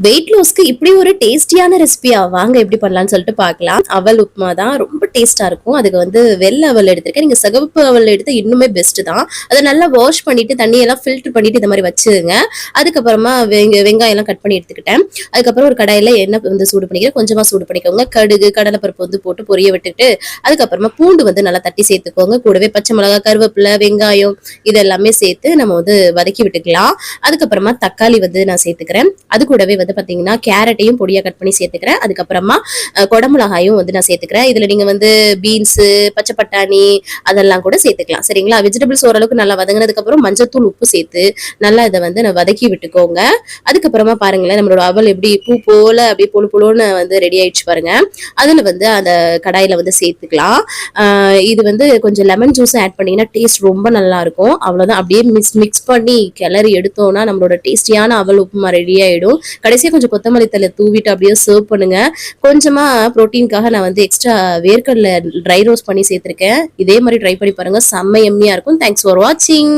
Wait லாஸ்க்கு இப்படி ஒரு டேஸ்டியான ரெசிபியா வாங்க எப்படி பண்ணலாம்னு சொல்லிட்டு பார்க்கலாம். அவல் உப்புமா தான் ரொம்ப டேஸ்டா இருக்கும். அதுக்கு வந்து வெள்ளை அவல் எடுத்திருக்கேன். நீங்க சிகப்பு அவல் எடுத்து இன்னுமே பெஸ்ட் தான். அதை நல்லா வாஷ் பண்ணிட்டு தண்ணியெல்லாம் ஃபில்டர் பண்ணிட்டு இந்த மாதிரி வச்சுருங்க. அதுக்கப்புறமா வெங்காயம் எல்லாம் கட் பண்ணி எடுத்துக்கிட்டேன். அதுக்கப்புறம் ஒரு கடாயில எண்ணெய் வந்து சூடு பண்ணிக்கிறேன். கொஞ்சமா சூடு பண்ணிக்கோங்க. கடுகு கடலைப்பருப்பு வந்து போட்டு பொரிய விட்டுட்டு அதுக்கப்புறமா பூண்டு வந்து நல்லா தட்டி சேர்த்துக்கோங்க. கூடவே பச்சை மிளகாய், கருவேப்பிலை, வெங்காயம் இது எல்லாமே சேர்த்து நம்ம வந்து வதக்கி விட்டுக்கலாம். அதுக்கப்புறமா தக்காளி வந்து நான் சேர்த்துக்கிறேன். அது கூடவே வந்து பாத்தீங்கன்னா கேரட்டையும் பொடியா கட் பண்ணி சேர்த்துக்கிறேன். அதுக்கப்புறமா குடமிளகாயும் வந்து நான் சேர்த்துக்கிறேன். இதுல நீங்க வந்து பீன்ஸ், பச்சை பட்டாணி அதெல்லாம் கூட சேர்த்துக்கலாம். சரிங்களா? வெஜிடபிள்ஸ் ஓரளவுக்கு நல்லா வதங்கினதுக்கு அப்புறம் மஞ்சத்தூள், உப்பு சேர்த்து நல்லா இதை வந்து நான் வதக்கி விட்டுக்கோங்க. அதுக்கப்புறமா பாருங்களேன், நம்மளோட அவல் எப்படி பூ போல அப்படியே பொழு பொழுன்னு வந்து ரெடி ஆயிடுச்சு பாருங்க. அதுல வந்து அந்த கடாயில வந்து சேர்த்துக்கலாம். இது வந்து கொஞ்சம் லெமன் ஜூஸ் ஆட் பண்ணீங்கன்னா டேஸ்ட் ரொம்ப நல்லா இருக்கும். அவ்வளவுதான். அப்படியே மிக்ஸ் பண்ணி கிளறி எடுத்தோம்னா நம்மளோட டேஸ்டியான அவல் உப்புமா ரெடி ஆயிடும். கடைசியா கொஞ்சம் கொத்தமல்லி தழை தூவிட்டு அப்படியே சர்வ் பண்ணுங்க. கொஞ்சமா புரோட்டீனுக்காக நான் வந்து எக்ஸ்ட்ரா வேர்க்கடலை ட்ரை ரோஸ்ட் பண்ணி சேர்த்திருக்கேன். இதே மாதிரி ட்ரை பண்ணி பாருங்க. செம்ம எம்மியா இருக்கும். தேங்க்ஸ் ஃபார் வாட்சிங்.